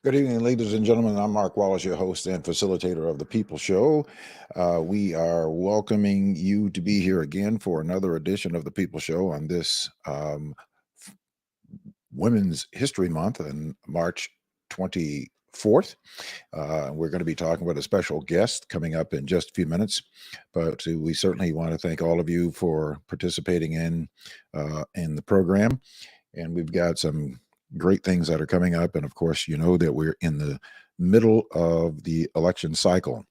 Good evening, ladies and gentlemen. I'm Mark Wallace, your host and facilitator of the People Show. We are welcoming you to be here again for another edition of the People Show on this Women's History Month on March 24th. We're going to be talking with a special guest coming up in just a few minutes, but we certainly want to thank all of you for participating in the program. And we've got some great things that are coming up. And of course, you know that we're in the middle of the election cycle.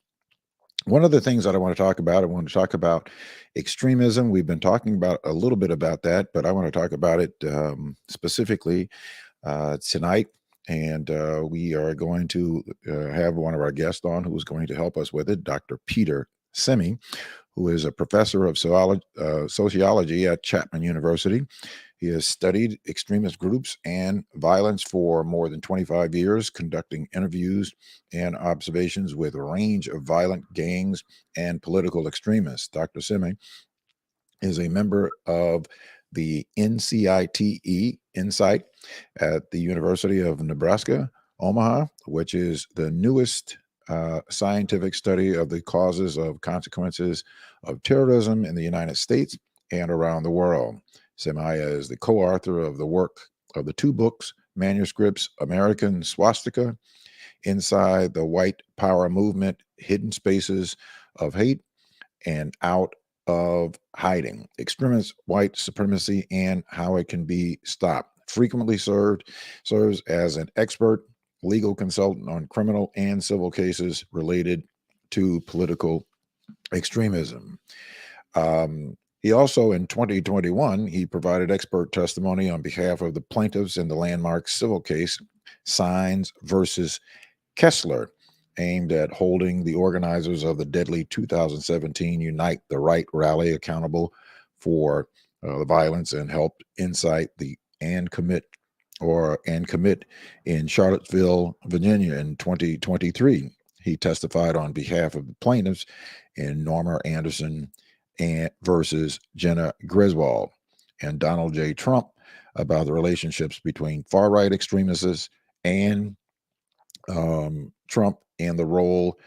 One of the things that I want to talk about extremism. We've been talking about a little bit about that, but I want to talk about it specifically tonight. And we are going to have one of our guests on who is going to help us with it, Dr. Peter Simi, who is a professor of sociology at Chapman University. He has studied extremist groups and violence for more than 25 years, conducting interviews and observations with a range of violent gangs and political extremists. Dr. Simi is a member of the NCITE Insight at the University of Nebraska, Omaha, which is the newest scientific study of the causes of consequences of terrorism in the United States and around the world. Semaya is the co-author of the work of the two books, manuscripts, American Swastika, Inside the White Power Movement, Hidden Spaces of Hate, and Out of Hiding, Extremist White Supremacy and How It Can Be Stopped. Frequently serves as an expert legal consultant on criminal and civil cases related to political extremism. He also, in 2021, he provided expert testimony on behalf of the plaintiffs in the landmark civil case, Signs versus Kessler, aimed at holding the organizers of the deadly 2017 Unite the Right rally accountable for the violence and help incite the and commit in Charlottesville, Virginia in 2023. He testified on behalf of the plaintiffs in Norma Anderson versus Jenna Griswold and Donald J. Trump about the relationships between far-right extremists and Trump and the role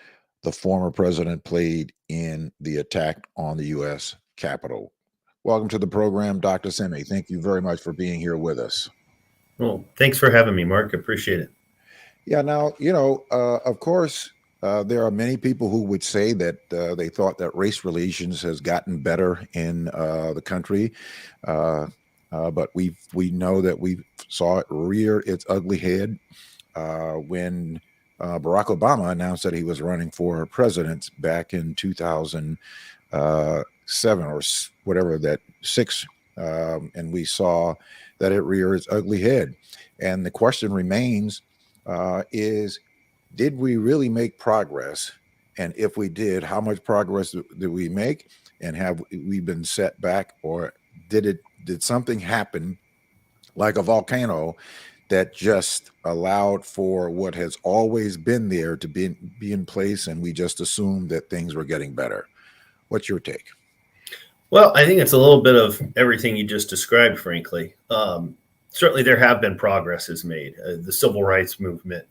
the former president played in the attack on the U.S. Capitol. Welcome to the program, Dr. Simi. Thank you very much for being here with us. Well, thanks for having me, Mark. Appreciate it. Yeah, now, of course, there are many people who would say that they thought that race relations has gotten better in the country. But we know that we saw it rear its ugly head when Barack Obama announced that he was running for president back in 2007 or whatever that six, and we saw that it reared its ugly head. And the question remains: is did we really make progress? And if we did, how much progress did we make? And have we been set back, or did something happen like a volcano that just allowed for what has always been there to be in place, and we just assumed that things were getting better? What's your take? Well, I think it's a little bit of everything you just described, frankly. Certainly, there have been progresses made. The civil rights movement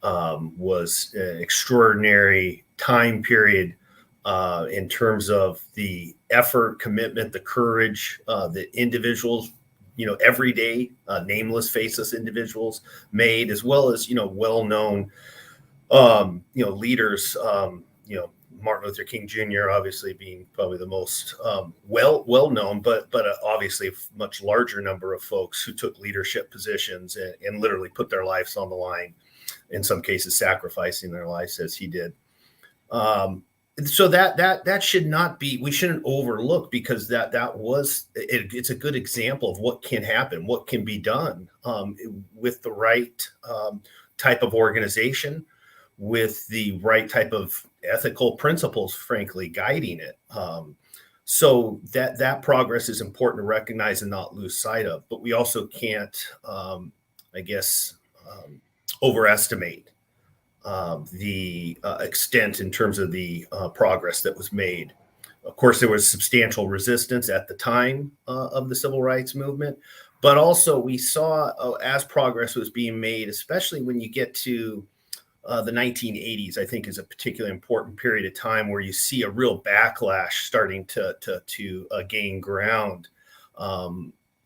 was an extraordinary time period in terms of the effort, commitment, the courage that individuals, every day, nameless, faceless individuals made, as well as, well-known, leaders, Martin Luther King Jr. obviously being probably the most well known, but obviously a much larger number of folks who took leadership positions and literally put their lives on the line, in some cases sacrificing their lives as he did. So that should not be, we shouldn't overlook, because it's a good example of what can happen, what can be done with the right type of organization, with the right type of ethical principles, frankly, guiding it. So that progress is important to recognize and not lose sight of. But we also can't, overestimate the extent in terms of the progress that was made. Of course, there was substantial resistance at the time of the civil rights movement, But also we saw as progress was being made, especially when you get to the 1980s, I think is a particularly important period of time where you see a real backlash starting to gain ground,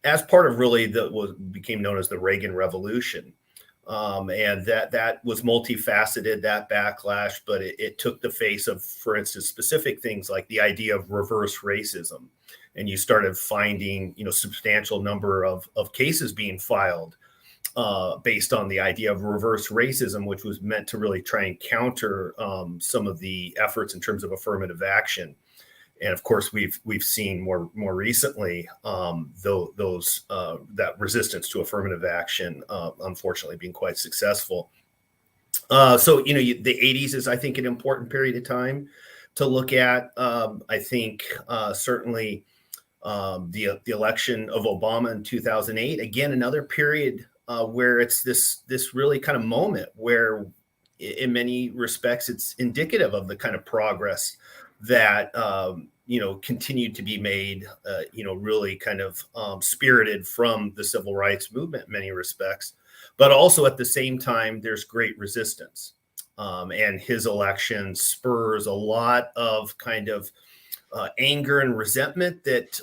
as part of really what became known as the Reagan Revolution. And that was multifaceted, that backlash, but it took the face of, for instance, specific things like the idea of reverse racism. And you started finding, substantial number of cases being filed based on the idea of reverse racism, which was meant to really try and counter some of the efforts in terms of affirmative action. And of course, we've seen more recently that resistance to affirmative action, unfortunately, being quite successful. So the 80s is, I think, an important period of time to look at. I think certainly the election of Obama in 2008, again, another period where it's this really kind of moment where, in many respects, it's indicative of the kind of progress that continued to be made, really kind of spirited from the civil rights movement in many respects, but also at the same time there's great resistance, and his election spurs a lot of kind of anger and resentment that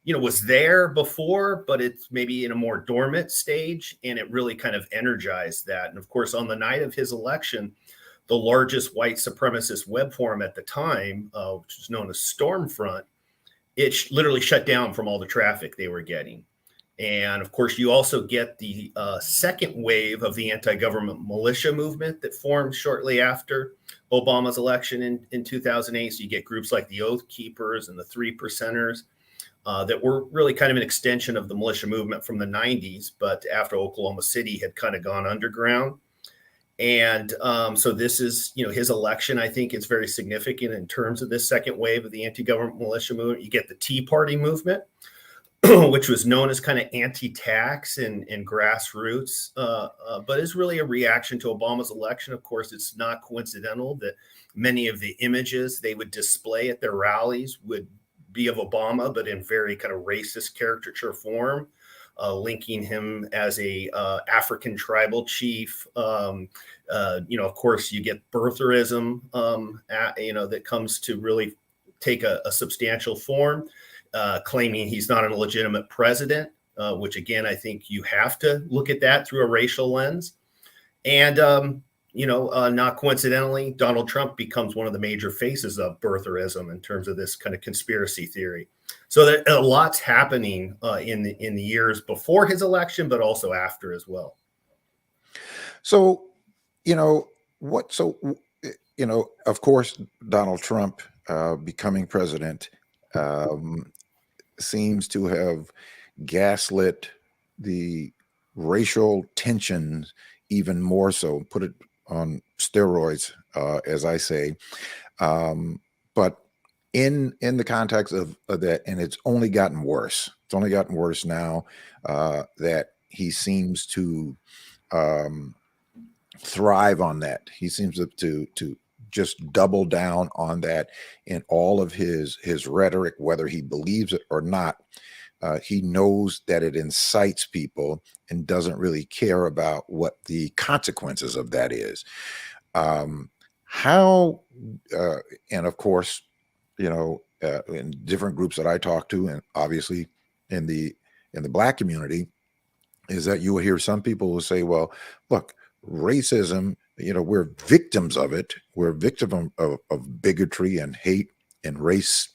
was there before, but it's maybe in a more dormant stage, and it really kind of energized that. And of course, on the night of his election, the largest white supremacist web forum at the time, which was known as Stormfront, it literally shut down from all the traffic they were getting. And of course, you also get the second wave of the anti-government militia movement that formed shortly after Obama's election in 2008. So you get groups like the Oath Keepers and the Three Percenters that were really kind of an extension of the militia movement from the 90s, but after Oklahoma City had kind of gone underground. And so this is, his election. I think it's very significant in terms of this second wave of the anti-government militia movement. You get the Tea Party movement, which was known as kind of anti-tax and grassroots, but is really a reaction to Obama's election. Of course, it's not coincidental that many of the images they would display at their rallies would be of Obama, but in very kind of racist caricature form, linking him as a African tribal chief. Of course, you get birtherism, that comes to really take a substantial form. Claiming he's not a legitimate president, which again, I think you have to look at that through a racial lens. And, not coincidentally, Donald Trump becomes one of the major faces of birtherism in terms of this kind of conspiracy theory. So there, a lot's happening in the years before his election, but also after as well. So, of course, Donald Trump becoming president seems to have gaslit the racial tensions even more so, put it on steroids, as I say. But in the context of that, and it's only gotten worse. It's only gotten worse now that he seems to thrive on that. He seems to just double down on that in all of his rhetoric, whether he believes it or not. He knows that it incites people and doesn't really care about what the consequences of that is. And of course, in different groups that I talk to, and obviously in the Black community, is that you will hear some people who say, well, look, racism, we're victims of it. We're victims of bigotry and hate and race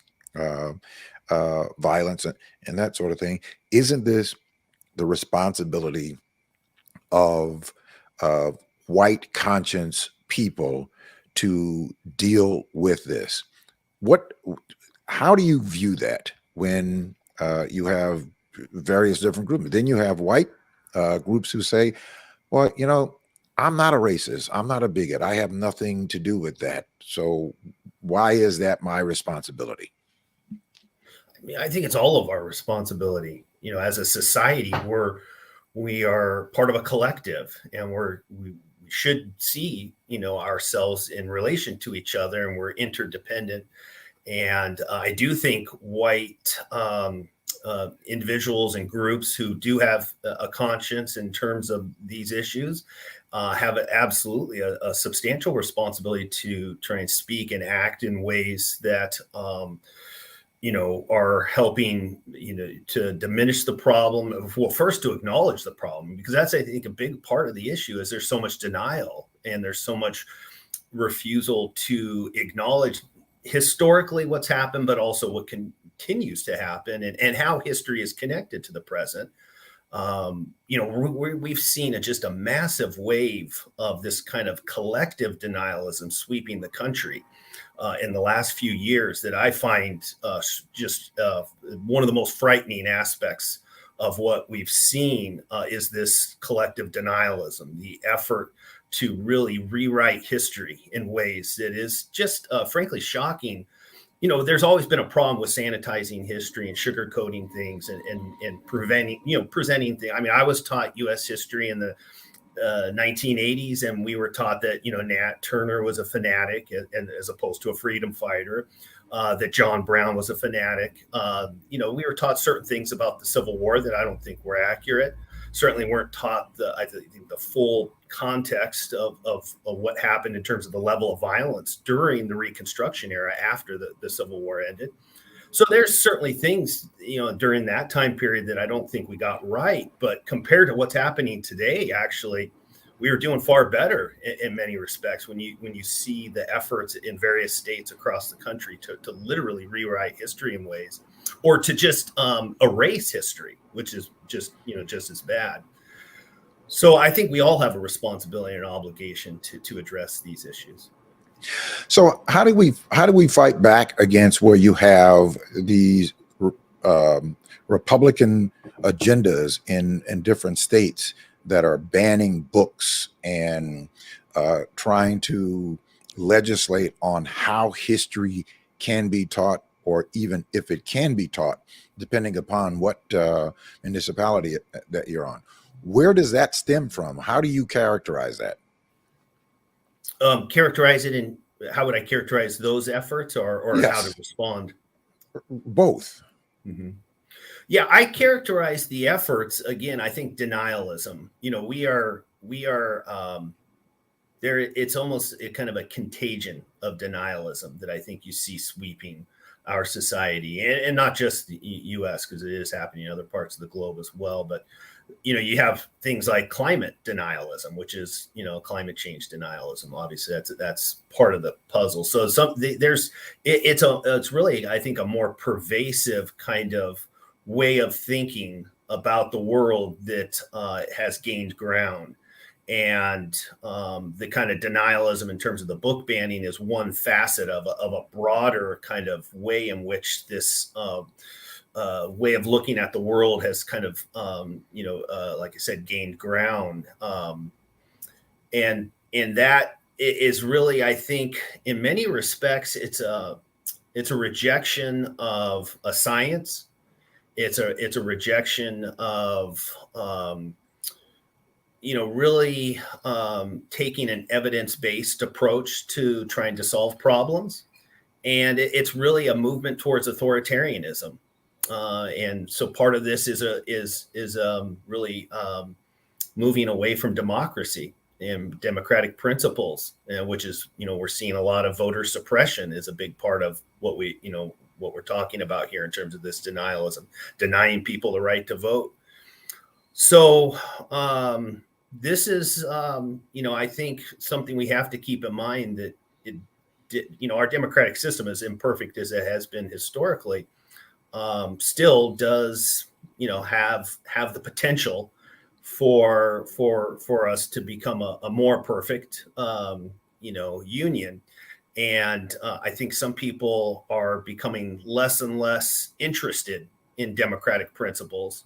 violence and that sort of thing. Isn't this the responsibility of white conscience people to deal with this? How do you view that when you have various different groups? Then you have white groups who say, well, I'm not a racist. I'm not a bigot. I have nothing to do with that. So why is that my responsibility? I mean, I think it's all of our responsibility. As a society, we are part of a collective, and we should see, ourselves in relation to each other, and we're interdependent. And I do think white individuals and groups who do have a conscience in terms of these issues have absolutely a substantial responsibility to try and speak and act in ways that are helping, to diminish the problem. Well, first to acknowledge the problem, because that's, I think, a big part of the issue is there's so much denial and there's so much refusal to acknowledge historically what's happened, but also what continues to happen and how history is connected to the present. We've seen just a massive wave of this kind of collective denialism sweeping the country in the last few years that I find just one of the most frightening aspects of what we've seen is this collective denialism, the effort to really rewrite history in ways that is just frankly shocking. There's always been a problem with sanitizing history and sugarcoating things and presenting things. I mean, I was taught U.S. history in the 1980s, and we were taught that Nat Turner was a fanatic, and as opposed to a freedom fighter, that John Brown was a fanatic. We were taught certain things about the Civil War that I don't think were accurate. Certainly weren't taught I think the full context of what happened in terms of the level of violence during the Reconstruction era after the Civil War ended. So there's certainly things, during that time period that I don't think we got right. But compared to what's happening today, actually, we are doing far better in many respects when you see the efforts in various states across the country to literally rewrite history in ways, or to just erase history, which is just as bad. So I think we all have a responsibility and an obligation to address these issues. So how do we fight back against where you have these Republican agendas in different states that are banning books and trying to legislate on how history can be taught, or even if it can be taught, depending upon what municipality that you're on? Where does that stem from? How do you characterize that? Characterize it in how would I characterize those efforts, or Yes. how to respond? Both. Mm-hmm. Yeah, I characterize the efforts, again, I think denialism. We are there. It's almost kind of a contagion of denialism that I think you see sweeping our society, and not just the U.S., because it is happening in other parts of the globe as well. But you have things like climate denialism, which is climate change denialism. Obviously, that's part of the puzzle. So it's really, I think, a more pervasive kind of way of thinking about the world that has gained ground. And the kind of denialism in terms of the book banning is one facet of a broader kind of way in which this way of looking at the world has kind of, like I said, gained ground. And that is really, I think, in many respects, it's a rejection of a science. It's a rejection of really taking an evidence-based approach to trying to solve problems. And it's really a movement towards authoritarianism. And so part of this is really moving away from democracy and democratic principles, which is, we're seeing a lot of voter suppression is a big part of what we're talking about here in terms of this denialism, denying people the right to vote. So this is, I think, something we have to keep in mind, that our democratic system, as imperfect as it has been historically, still does, have the potential for us to become a more perfect, union. And I think some people are becoming less and less interested in democratic principles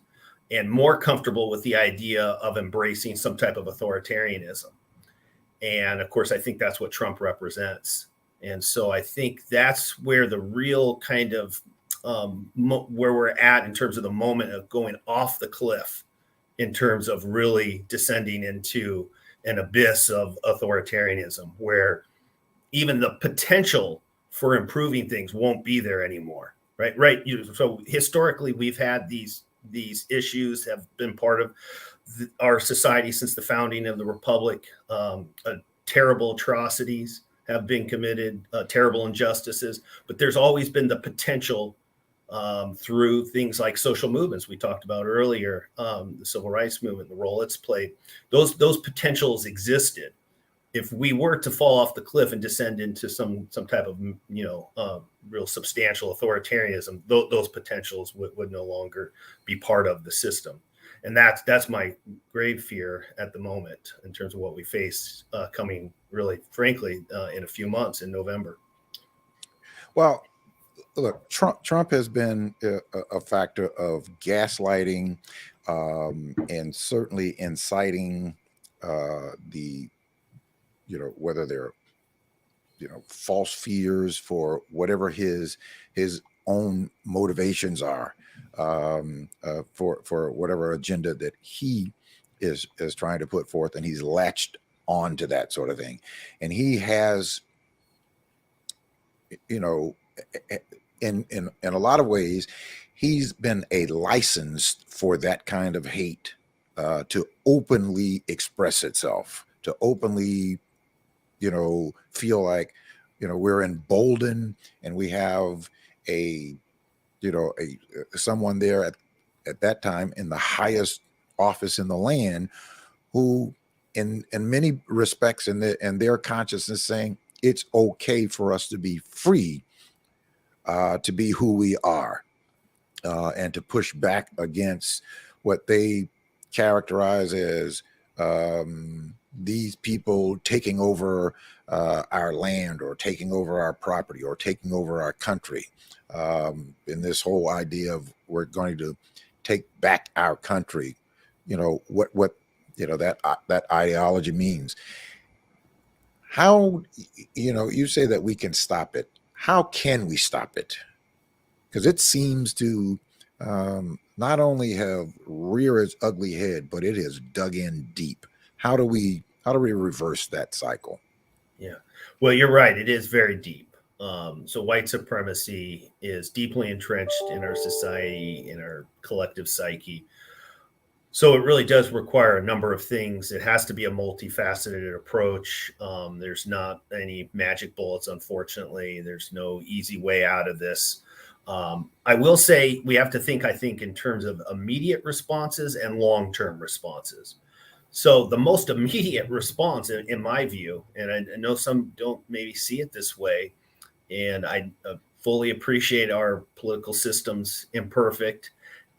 and more comfortable with the idea of embracing some type of authoritarianism. And of course, I think that's what Trump represents. And so I think that's where the real kind of where we're at in terms of the moment of going off the cliff, in terms of really descending into an abyss of authoritarianism, where even the potential for improving things won't be there anymore. Right. So historically, we've had these issues have been part of our society since the founding of the republic. Terrible atrocities have been committed, terrible injustices, but there's always been the potential through things like social movements we talked about earlier, the civil rights movement, the role it's played. Those potentials existed. If we were to fall off the cliff and descend into some type of real substantial authoritarianism, those potentials would no longer be part of the system, and that's my grave fear at the moment in terms of what we face coming, really, frankly, in a few months in November. Well, look, Trump has been a factor of gaslighting, and certainly inciting the, whether they're, false fears for whatever his own motivations are, for whatever agenda that he is trying to put forth, and he's latched on to that sort of thing, and he has, in a lot of ways, he's been a license for that kind of hate to openly express itself, to openly, feel like, we're emboldened, and we have a, someone there at that time in the highest office in the land, who in many respects in their consciousness saying it's okay for us to be free, to be who we are, and to push back against what they characterize as these people taking over our land, or taking over our property, or taking over our country. In this whole idea of we're going to take back our country, what that ideology means. How, you say that we can stop it. How can we stop it? Because it seems to not only have reared its ugly head, but it has dug in deep. How do we reverse that cycle? Yeah, well, you're right. It is very deep. So white supremacy is deeply entrenched in our society, in our collective psyche. So it really does require a number of things. It has to be a multifaceted approach. There's not any magic bullets, unfortunately. There's no easy way out of this. I will say we have to think, I think, in terms of immediate responses and long-term responses. So the most immediate response, in my view, and I know some don't maybe see it this way, and I fully appreciate our political system's imperfect,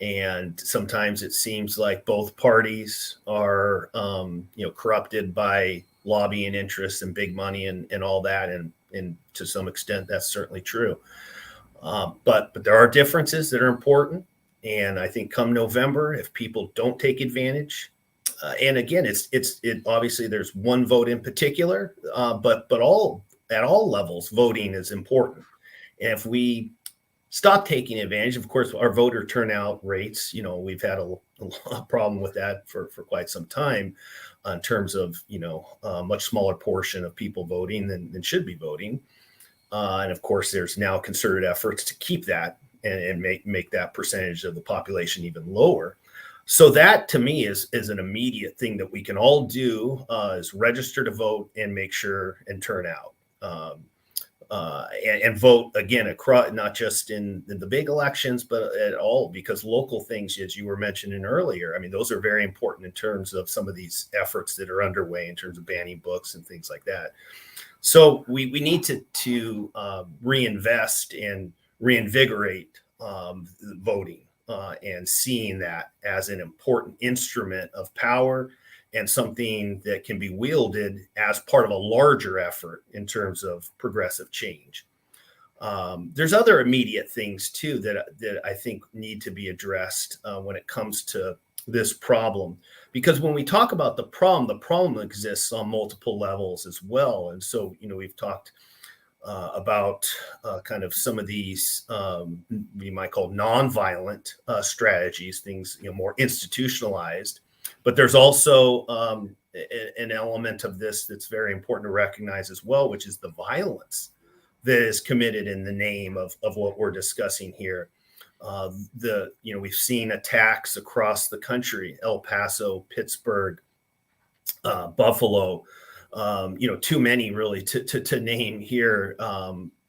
and sometimes it seems like both parties are, corrupted by lobbying interests and big money and all that, and to some extent that's certainly true. But there are differences that are important, and I think come November, if people don't take advantage, and again, it obviously there's one vote in particular, but all at all levels, voting is important. And if we stop taking advantage, of course, our voter turnout rates, we've had a problem with that for quite some time, in terms of a much smaller portion of people voting than should be voting. And of course, there's now concerted efforts to keep that and make that percentage of the population even lower. So that, to me, is an immediate thing that we can all do, is register to vote and make sure and turn out, and vote again across, not just in the big elections, but at all, because local things, as you were mentioning earlier, I mean, those are very important in terms of some of these efforts that are underway in terms of banning books and things like that. So we need to reinvest and reinvigorate voting, and seeing that as an important instrument of power and something that can be wielded as part of a larger effort in terms of progressive change. There's other immediate things too that I think need to be addressed when it comes to this problem, because when we talk about the problem exists on multiple levels as well. And so, we've talked about kind of some of these we might call nonviolent strategies, things more institutionalized. But there's also an element of this that's very important to recognize as well, which is the violence that is committed in the name of what we're discussing here. We've seen attacks across the country: El Paso, Pittsburgh, Buffalo, too many really to name here,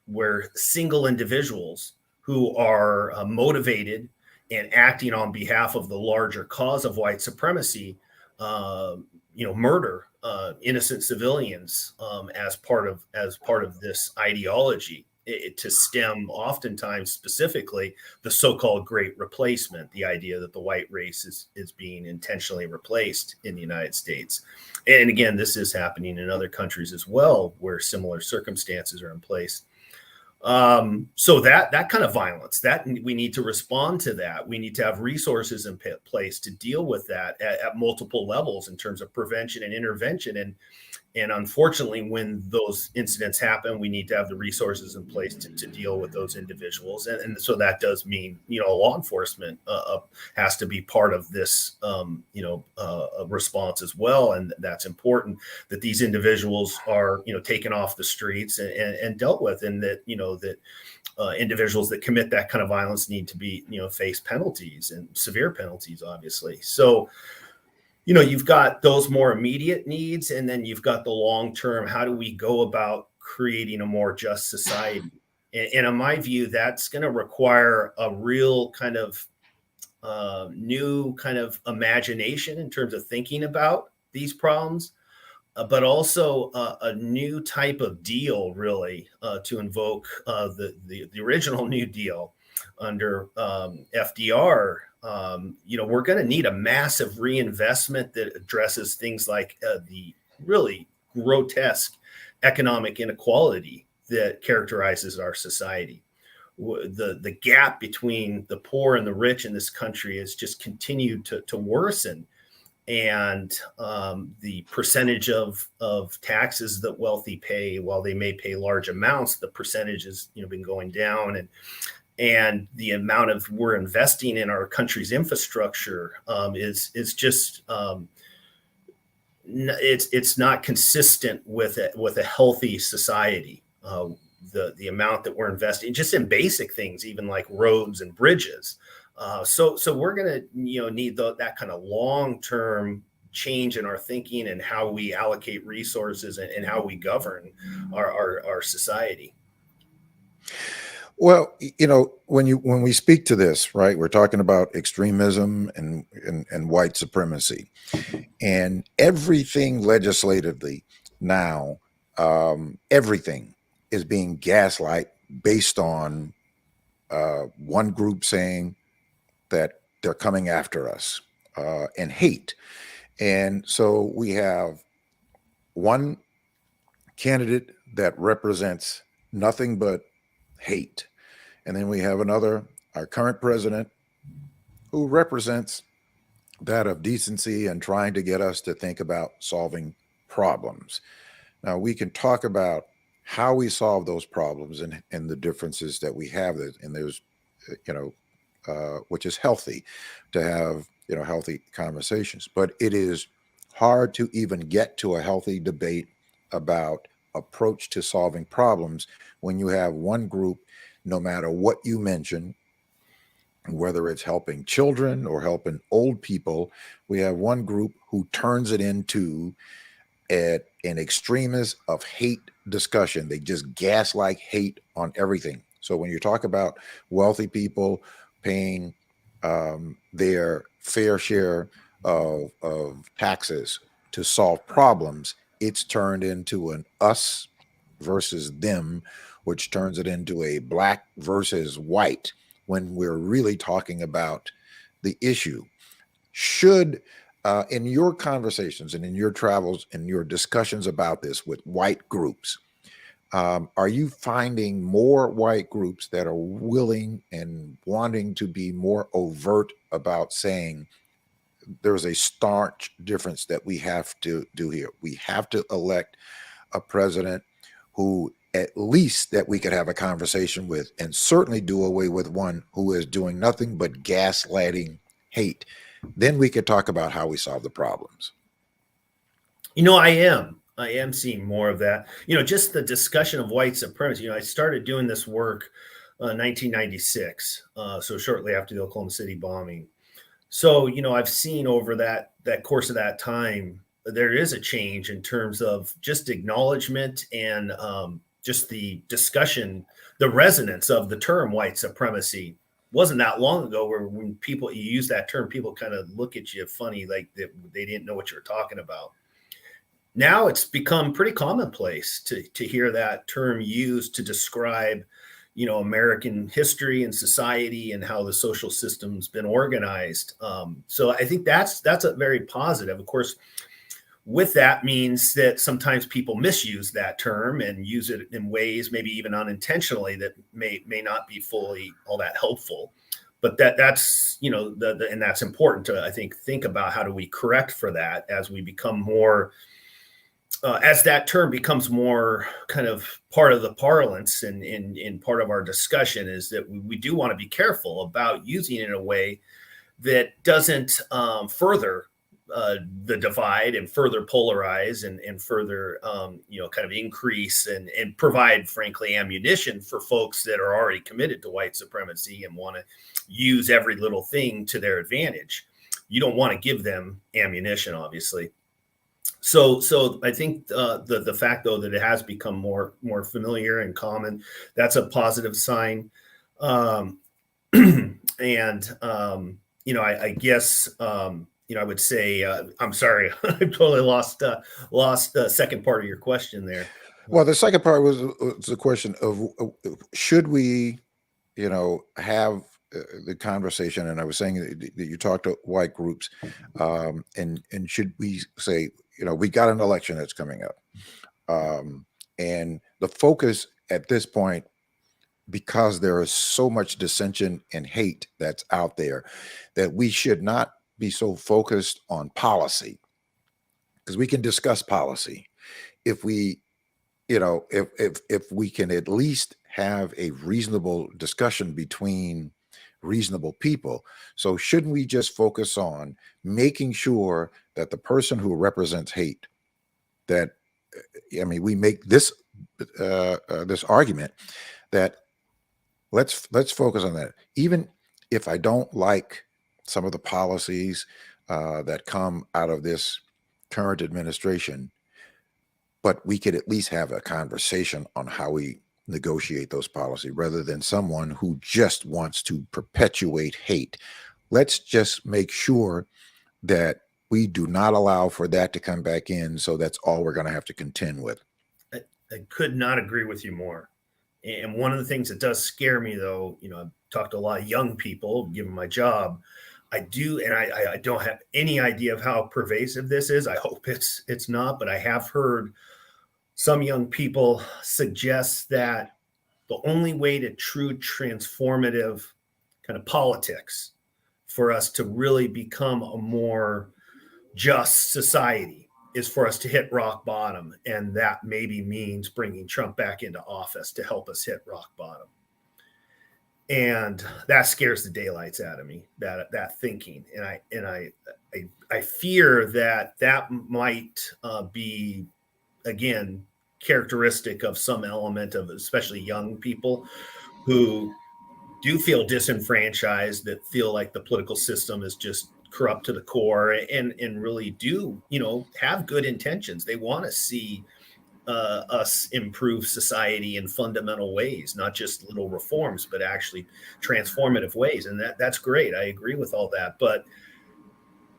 where single individuals who are motivated and acting on behalf of the larger cause of white supremacy, murder innocent civilians as part of this ideology. To stem, oftentimes, specifically, the so-called Great Replacement, the idea that the white race is being intentionally replaced in the United States. And again, this is happening in other countries as well, where similar circumstances are in place. So that kind of violence, that we need to respond to that. We need to have resources in place to deal with that at multiple levels in terms of prevention and intervention. And unfortunately, when those incidents happen, we need to have the resources in place to deal with those individuals. And so that does mean, law enforcement has to be part of this, response as well. And that's important, that these individuals are, taken off the streets and dealt with, and that, individuals that commit that kind of violence need to be, face penalties, and severe penalties, obviously. So, you've got those more immediate needs, and then you've got the long-term. How do we go about creating a more just society? And in my view, that's going to require a real kind of new kind of imagination in terms of thinking about these problems, but also a new type of deal, really, to invoke the original New Deal under FDR. We're going to need a massive reinvestment that addresses things like the really grotesque economic inequality that characterizes our society. The gap between the poor and the rich in this country has just continued to worsen. And the percentage of taxes that wealthy pay, while they may pay large amounts, the percentage has been going down. And the amount of we're investing in our country's infrastructure is just it's not consistent with a healthy society. The amount that we're investing just in basic things, even like roads and bridges. So we're going to need that kind of long-term change in our thinking and how we allocate resources and how we govern our society. Well, when we speak to this, right, we're talking about extremism and white supremacy, and everything legislatively now, everything is being gaslight based on one group saying that they're coming after us, and hate. And so we have one candidate that represents nothing but hate. And then we have our current president, who represents that of decency and trying to get us to think about solving problems. Now, we can talk about how we solve those problems and the differences that we have. And there's, which is healthy to have, healthy conversations. But it is hard to even get to a healthy debate about approach to solving problems when you have one group, no matter what you mention, whether it's helping children or helping old people, we have one group who turns it into an extremist of hate discussion. They just gaslight hate on everything. So when you talk about wealthy people paying their fair share of taxes to solve problems, it's turned into an us versus them, which turns it into a black versus white, when we're really talking about the issue. Should, in your conversations and in your travels and your discussions about this with white groups, are you finding more white groups that are willing and wanting to be more overt about saying there's a stark difference that we have to do here? We have to elect a president who at least that we could have a conversation with, and certainly do away with one who is doing nothing but gaslighting hate. Then we could talk about how we solve the problems. I am. I am seeing more of that. Just the discussion of white supremacy. I started doing this work 1996, so shortly after the Oklahoma City bombing. So, I've seen over that course of that time, there is a change in terms of just acknowledgement and just the discussion, the resonance of the term white supremacy. Wasn't that long ago where when people you use that term, people kind of look at you funny, like they didn't know what you were talking about. Now it's become pretty commonplace to hear that term used to describe American history and society and how the social system's been organized. So I think that's a very positive. Of course, with that means that sometimes people misuse that term and use it in ways maybe even unintentionally that may not be fully all that helpful. But that's and that's important to, I think about how do we correct for that as we become more as that term becomes more kind of part of the parlance and in part of our discussion, is that we do want to be careful about using it in a way that doesn't further the divide and further polarize and further kind of increase and provide, frankly, ammunition for folks that are already committed to white supremacy and want to use every little thing to their advantage. You don't want to give them ammunition, obviously. So I think the fact, though, that it has become more familiar and common, that's a positive sign. And I guess I would say I'm sorry, I totally lost the second part of your question there. Well, the second part was the question of should we, have the conversation, and I was saying that you talk to white groups, and should we say, we got an election that's coming up, and the focus at this point, because there is so much dissension and hate that's out there, that we should not be so focused on policy, because we can discuss policy if we, if we can at least have a reasonable discussion between reasonable people. So shouldn't we just focus on making sure that the person who represents hate, that we make this this argument that let's focus on that, even if I don't like some of the policies that come out of this current administration, but we could at least have a conversation on how we negotiate those policies, rather than someone who just wants to perpetuate hate. Let's just make sure that we do not allow for that to come back in. So that's all we're going to have to contend with. I could not agree with you more. And one of the things that does scare me, though, I've talked to a lot of young people, given my job. I do, and I don't have any idea of how pervasive this is. I hope it's not, but I have heard some young people suggest that the only way to true transformative kind of politics for us to really become a more just society is for us to hit rock bottom. And that maybe means bringing Trump back into office to help us hit rock bottom. And that scares the daylights out of me, that thinking. And I fear that might be, again, characteristic of some element of especially young people who do feel disenfranchised, that feel like the political system is just corrupt to the core, and really do, have good intentions. They want to see us improve society in fundamental ways, not just little reforms, but actually transformative ways. And that's great. I agree with all that. But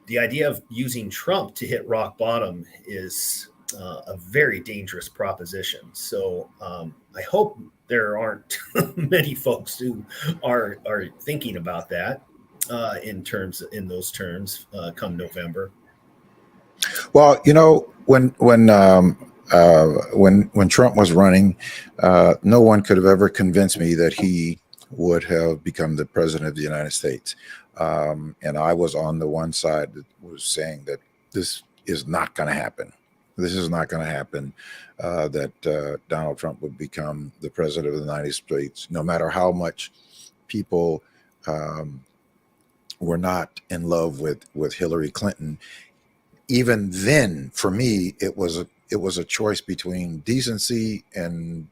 the idea of using Trump to hit rock bottom is a very dangerous proposition. So I hope there aren't many folks who are thinking about that in those terms come November. Well, when Trump was running, no one could have ever convinced me that he would have become the president of the United States. And I was on the one side that was saying that this is not going to happen. This is not going to happen, that Donald Trump would become the president of the United States, no matter how much people were not in love with Hillary Clinton. Even then, for me, it was it was a choice between decency and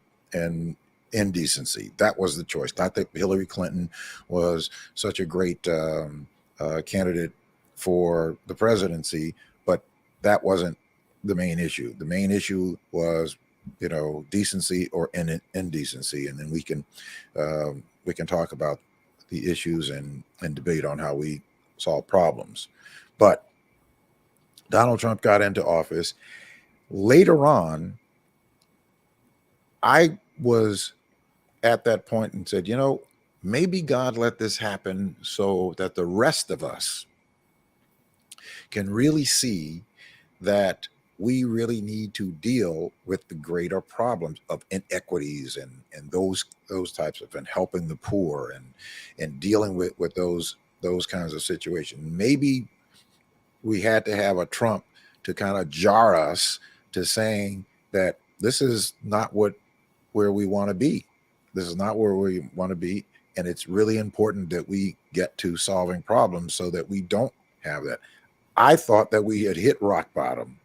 indecency. That was the choice. Not that Hillary Clinton was such a great candidate for the presidency, but that wasn't the main issue. The main issue was, decency or indecency, and then we can talk about the issues and debate on how we solve problems. But Donald Trump got into office. Later on, I was at that point and said, maybe God let this happen so that the rest of us can really see that we really need to deal with the greater problems of inequities and those types of, and helping the poor and dealing with those kinds of situations. Maybe we had to have a Trump to kind of jar us to saying that this is not where we want to be. This is not where we want to be. And it's really important that we get to solving problems so that we don't have that. I thought that we had hit rock bottom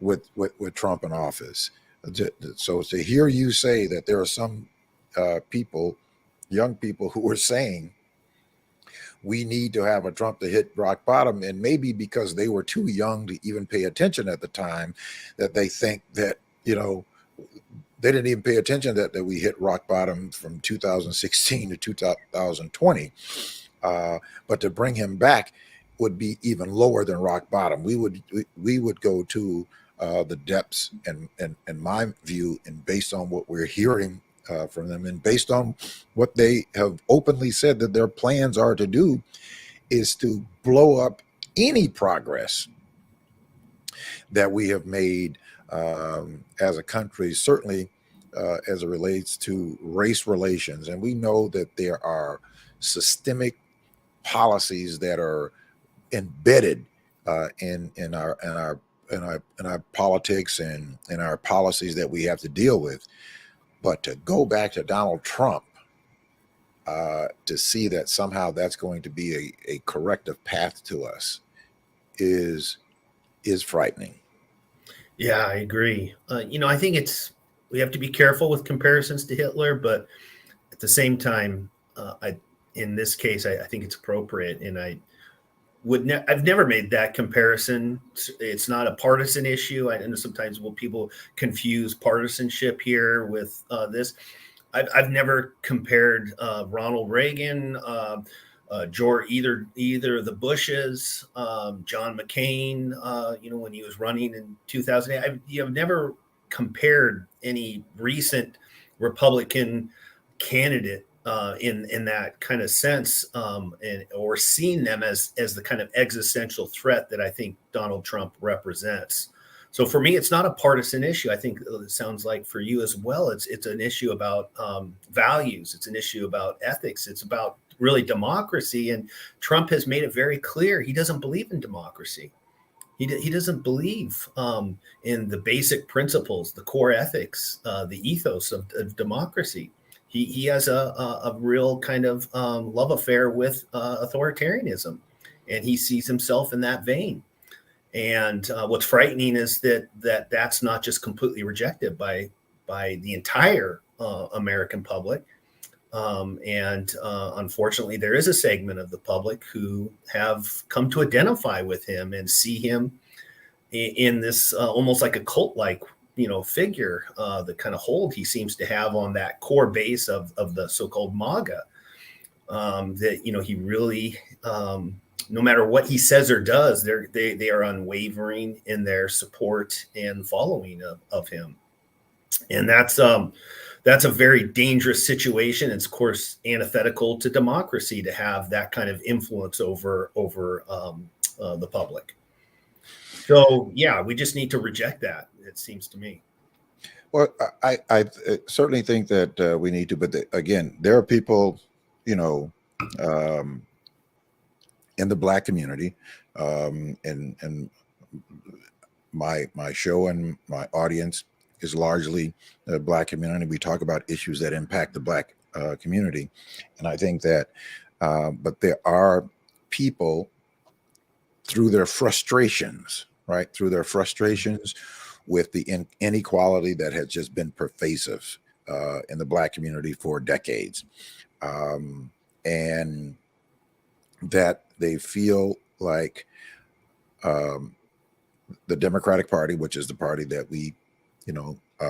with Trump in office. So to hear you say that there are some people, young people, who are saying we need to have a Trump to hit rock bottom, and maybe because they were too young to even pay attention at the time, that they think that, they didn't even pay attention that we hit rock bottom from 2016 to 2020. But to bring him back would be even lower than rock bottom. We would go to the depths, and my view, and based on what we're hearing from them, and based on what they have openly said that their plans are to do, is to blow up any progress that we have made as a country, certainly as it relates to race relations. And we know that there are systemic policies that are embedded in our politics and in our policies that we have to deal with. But to go back to Donald Trump, to see that somehow that's going to be a corrective path to us is frightening. Yeah, I agree. I think we have to be careful with comparisons to Hitler, but at the same time, in this case, I think it's appropriate, and I've never made that comparison. It's not a partisan issue. I know sometimes people confuse partisanship here with this. I've never compared Ronald Reagan, George, either of the Bushes, John McCain, when he was running in 2008. I've never compared any recent Republican candidate in that kind of sense, or seen them as the kind of existential threat that I think Donald Trump represents. So for me, it's not a partisan issue. I think it sounds like for you as well, it's an issue about values. It's an issue about ethics. It's about really democracy. And Trump has made it very clear he doesn't believe in democracy. He doesn't believe in the basic principles, the core ethics, the ethos of democracy. He has a real kind of love affair with authoritarianism, and he sees himself in that vein. And what's frightening is that's not just completely rejected by the entire American public. And unfortunately, there is a segment of the public who have come to identify with him and see him in this almost like a cult-like, figure, the kind of hold he seems to have on that core base of the so-called MAGA. That he really, no matter what he says or does, they are unwavering in their support and following of him, and that's a very dangerous situation. It's of course antithetical to democracy to have that kind of influence over the public. So yeah, we just need to reject that. It seems to me. Well, I certainly think that we need to, but again, there are people, um, in the Black community, and my show and my audience is largely the Black community. We talk about issues that impact the Black community, and I think that, but there are people through their frustrations, right, through their frustrations with the inequality that has just been pervasive in the Black community for decades. And that they feel like um, the Democratic Party, which is the party that we,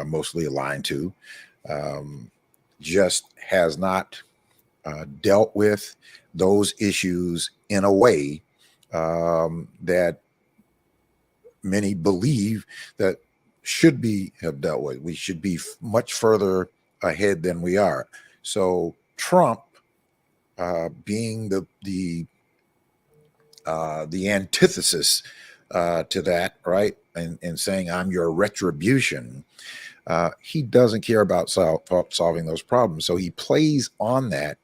mostly aligned to, um, just has not dealt with those issues in a way that many believe that should be have dealt with. We should be much further ahead than we are. So Trump, being the antithesis to that, right, and saying I'm your retribution, he doesn't care about solving those problems. So he plays on that,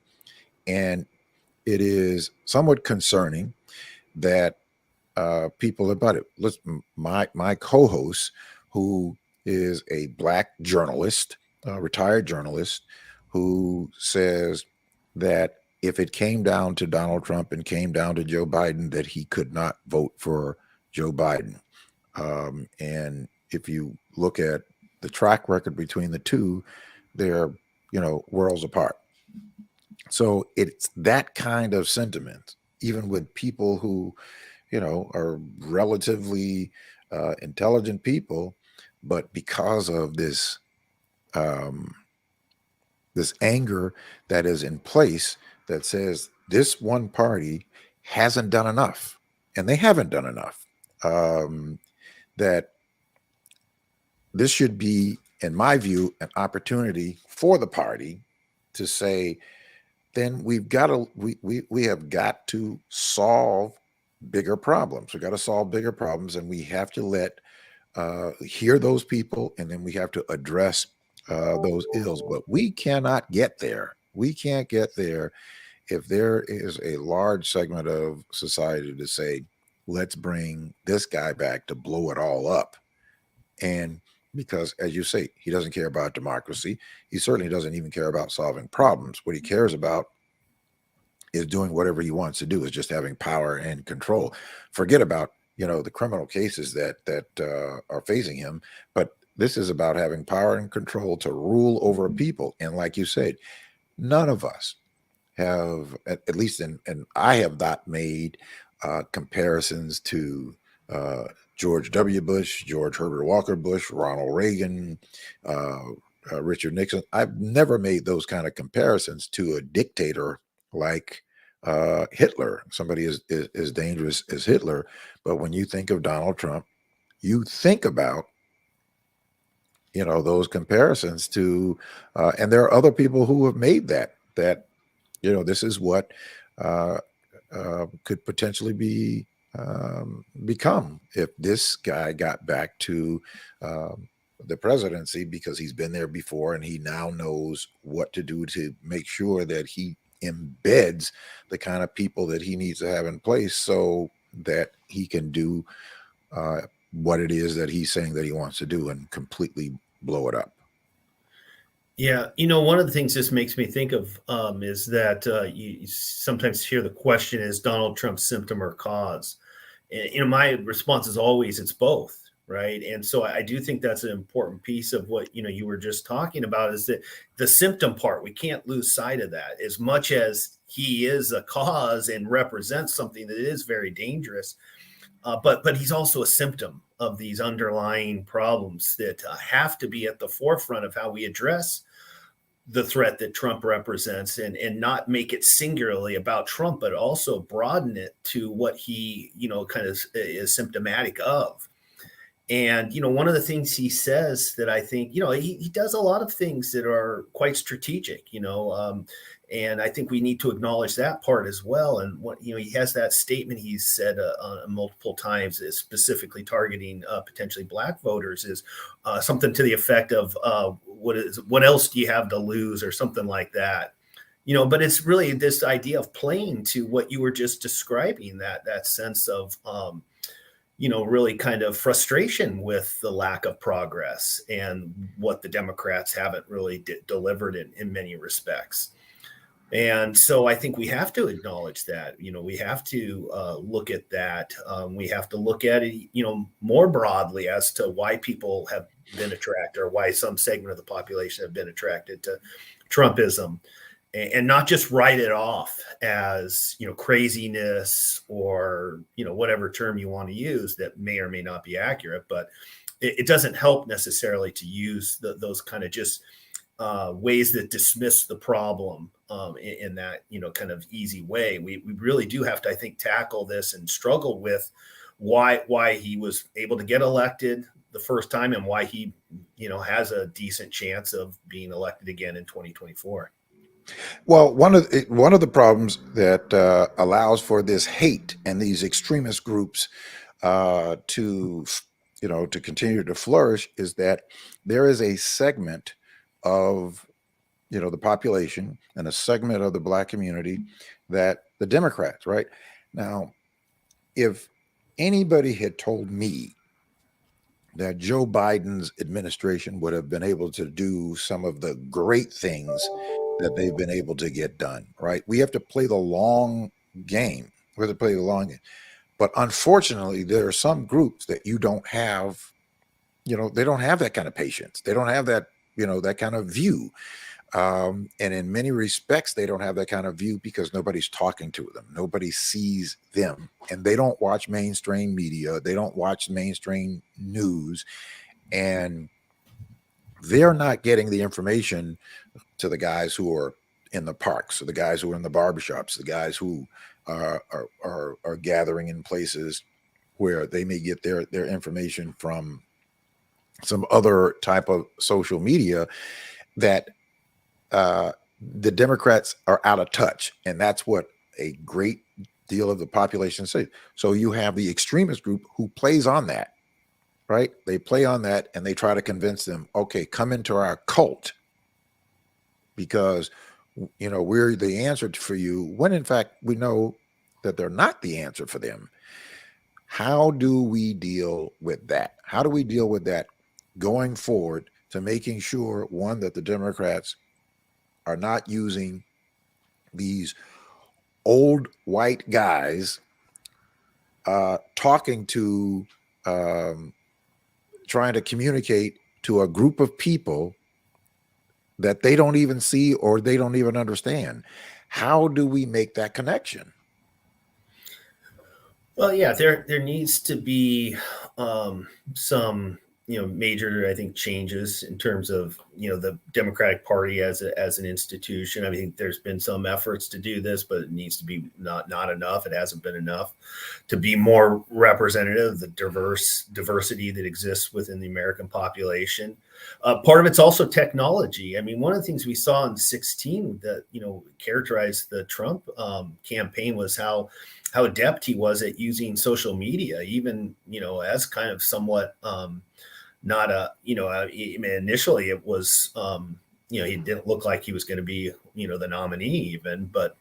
and it is somewhat concerning that people about it. Listen, my co-host, who is a Black journalist, retired journalist, who says that if it came down to Donald Trump and came down to Joe Biden, that he could not vote for Joe Biden. And if you look at the track record between the two, they're worlds apart. So it's that kind of sentiment, even with people who are relatively intelligent people, but because of um, this anger that is in place that says this one party hasn't done enough, and they haven't done enough. That this should be, in my view, an opportunity for the party to say, then we have got to solve bigger problems. We've got to solve bigger problems, and we have to hear those people, and then we have to address those ills. But we cannot get there. We can't get there if there is a large segment of society to say, let's bring this guy back to blow it all up. And because, as you say, he doesn't care about democracy. He certainly doesn't even care about solving problems. What he cares about is doing whatever he wants to do, is just having power and control. Forget about the criminal cases that are facing him, but this is about having power and control to rule over people. And like you said, none of us have, at least and I have not made comparisons to George W. Bush, George Herbert Walker Bush, Ronald Reagan, Richard Nixon. I've never made those kind of comparisons to a dictator like Hitler, somebody as dangerous as Hitler. But when you think of Donald Trump, you think about those comparisons to, and there are other people who have made that this is what uh, could potentially be become if this guy got back to the presidency, because he's been there before and he now knows what to do to make sure that he embeds the kind of people that he needs to have in place so that he can do what it is that he's saying that he wants to do and completely blow it up. Yeah, one of the things this makes me think of is that you sometimes hear the question, is Donald Trump symptom or cause? And, my response is always it's both, right? And so I do think that's an important piece of what you were just talking about, is that the symptom part, we can't lose sight of that. As much as he is a cause and represents something that is very dangerous, but he's also a symptom of these underlying problems that have to be at the forefront of how we address the threat that Trump represents, and not make it singularly about Trump, but also broaden it to what he, kind of is symptomatic of. And, one of the things he says that I think, he does a lot of things that are quite strategic, and I think we need to acknowledge that part as well. And what, he has that statement he's said multiple times, is specifically targeting potentially Black voters, is something to the effect of what else do you have to lose, or something like that. But it's really this idea of playing to what you were just describing, that sense of really kind of frustration with the lack of progress and what the Democrats haven't really delivered in many respects. And so I think we have to acknowledge that, we have to look at that. We have to look at it, more broadly as to why people have been attracted, or why some segment of the population have been attracted to Trumpism, and not just write it off as, craziness, or, whatever term you want to use that may or may not be accurate. But it doesn't help necessarily to use those kind of just ways that dismiss the problem in that, kind of easy way. We really do have to, I think, tackle this and struggle with why he was able to get elected the first time, and why he, has a decent chance of being elected again in 2024. Well, one of the problems that allows for this hate and these extremist groups to continue to flourish is that there is a segment of the population and a segment of the Black community that the Democrats, right now, if anybody had told me that Joe Biden's administration would have been able to do some of the great things that they've been able to get done, right? We have to play the long game. We have to play the long game. But unfortunately, there are some groups that you don't have, they don't have that kind of patience. They don't have that, that kind of view. And in many respects, they don't have that kind of view because nobody's talking to them. Nobody sees them. And they don't watch mainstream media. They don't watch mainstream news. And they're not getting the information to the guys who are in the parks, or the guys who are in the barbershops, the guys who are gathering in places where they may get their information from some other type of social media, that the Democrats are out of touch. And that's what a great deal of the population say. So you have the extremist group who plays on that, right? They play on that and they try to convince them, okay, come into our cult because, we're the answer for you, when in fact we know that they're not the answer for them. How do we deal with that? How do we deal with that going forward to making sure, one, that the Democrats are not using these old white guys talking to, trying to communicate to a group of people that they don't even see or they don't even understand? How do we make that connection? Well, yeah, there needs to be some, major, I think, changes in terms of, the Democratic Party as an institution. I mean, there's been some efforts to do this, but it needs to be not enough. It hasn't been enough to be more representative of the diversity that exists within the American population. Part of it's also technology. I mean, one of the things we saw in 16 that, characterized the Trump campaign was how adept he was at using social media, even, as kind of somewhat not a, I mean, initially it was, he didn't look like he was going to be, the nominee even, but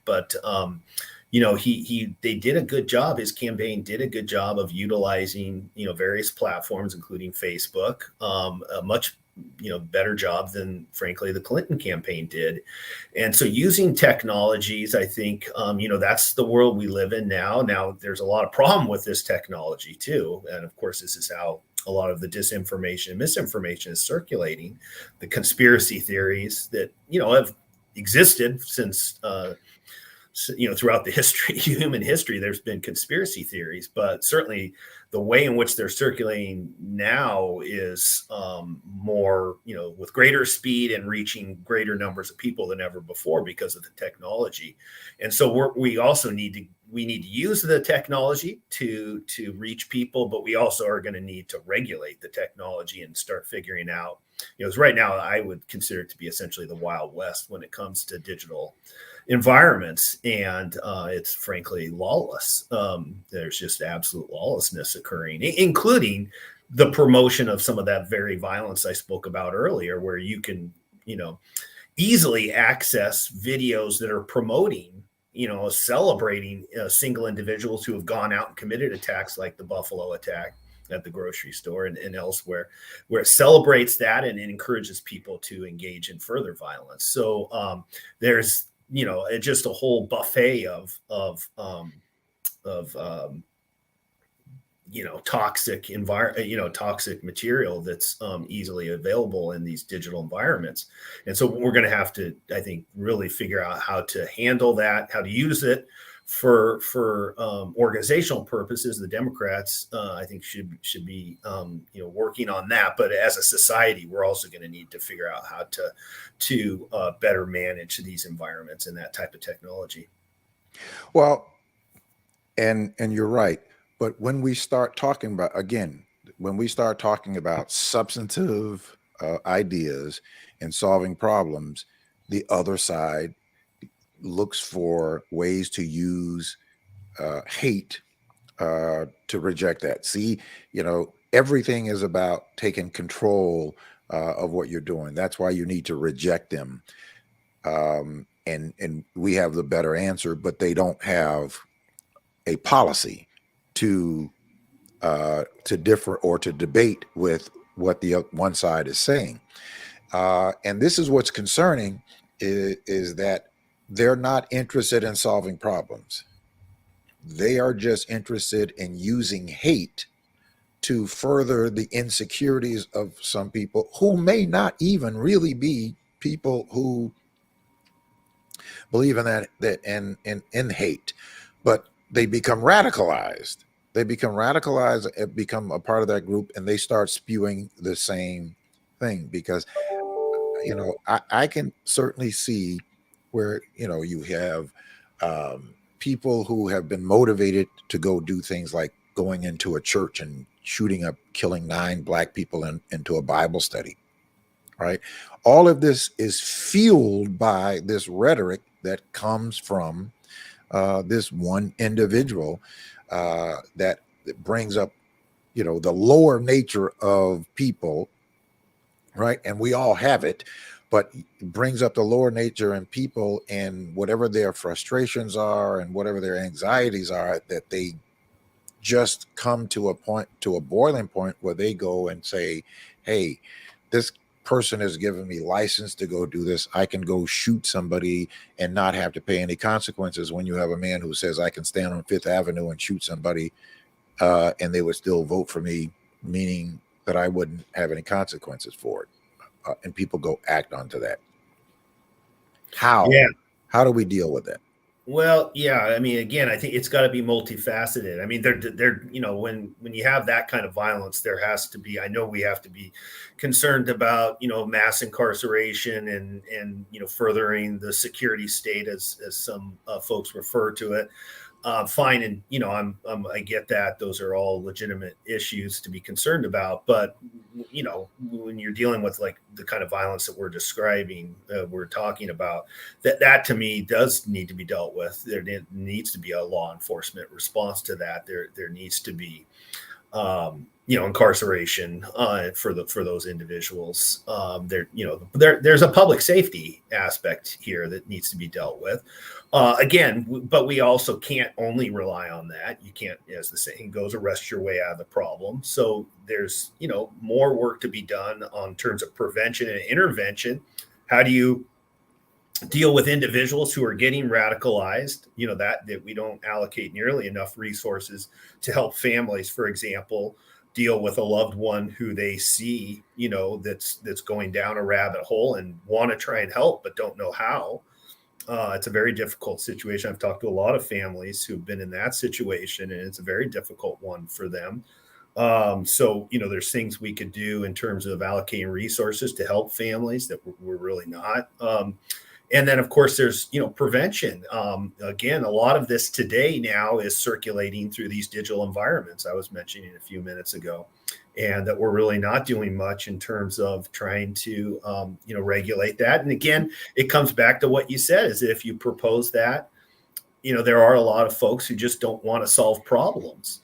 they did a good job. His campaign did a good job of utilizing, various platforms, including Facebook, a much, better job than, frankly, the Clinton campaign did. And so using technologies, I think, that's the world we live in now. Now, there's a lot of problem with this technology too. And of course, this is how a lot of the disinformation and misinformation is circulating. The conspiracy theories that, have existed since, throughout the history, human history, there's been conspiracy theories, but certainly the way in which they're circulating now is more, with greater speed and reaching greater numbers of people than ever before because of the technology. And so we also need to use the technology to reach people, but we also are going to need to regulate the technology and start figuring out, right now I would consider it to be essentially the Wild West when it comes to digital environments, and it's frankly lawless. There's just absolute lawlessness occurring, including the promotion of some of that very violence I spoke about earlier, where you can, easily access videos that are promoting, celebrating single individuals who have gone out and committed attacks like the Buffalo attack at the grocery store and elsewhere, where it celebrates that and it encourages people to engage in further violence. So there's just a whole buffet of toxic toxic material that's easily available in these digital environments. And so we're going to have to, I think, really figure out how to handle that, how to use it for organizational purposes. The Democrats, I think, should be working on that. But as a society, we're also going to need to figure out how to better manage these environments and that type of technology. Well, and you're right. But when we start talking about, again, when we start talking about substantive ideas and solving problems, the other side looks for ways to use hate to reject that. See, everything is about taking control of what you're doing. That's why you need to reject them. And we have the better answer, but they don't have a policy to differ or to debate with what the one side is saying. And this is what's concerning is that they're not interested in solving problems. They are just interested in using hate to further the insecurities of some people who may not even really be people who believe in that in hate, but they become radicalized. They become radicalized and become a part of that group, and they start spewing the same thing because I can certainly see where you have people who have been motivated to go do things like going into a church and shooting up, killing 9 Black people into a Bible study. Right? All of this is fueled by this rhetoric that comes from this one individual that brings up, the lower nature of people, right? And we all have it, but brings up the lower nature in people and whatever their frustrations are and whatever their anxieties are, that they just come to a boiling point where they go and say, hey, this person has given me license to go do this. I can go shoot somebody and not have to pay any consequences. When you have a man who says I can stand on Fifth Avenue and shoot somebody and they would still vote for me, meaning that I wouldn't have any consequences for it. And people go act onto that. Yeah. How do we deal with that? Well, yeah. I mean, again, I think it's got to be multifaceted. I mean, when you have that kind of violence, there has to be. I know we have to be concerned about mass incarceration and furthering the security state as some folks refer to it. Fine, and I get that those are all legitimate issues to be concerned about, but when you're dealing with like the kind of violence that we're describing, we're talking about, that to me does need to be dealt with. There needs to be a law enforcement response to that. There needs to be incarceration for those individuals. There's a public safety aspect here that needs to be dealt with. Again, but we also can't only rely on that. You can't, as the saying goes, arrest your way out of the problem. So there's more work to be done on terms of prevention and intervention. How do you deal with individuals who are getting radicalized, that we don't allocate nearly enough resources to help families, for example, deal with a loved one who they see, that's going down a rabbit hole and want to try and help, but don't know how. It's a very difficult situation. I've talked to a lot of families who've been in that situation, and it's a very difficult one for them. So, there's things we could do in terms of allocating resources to help families that we're really not. And then, of course, there's, prevention. Again, a lot of this today now is circulating through these digital environments I was mentioning a few minutes ago, and that we're really not doing much in terms of trying to, regulate that. And again, it comes back to what you said, is that if you propose that, there are a lot of folks who just don't want to solve problems.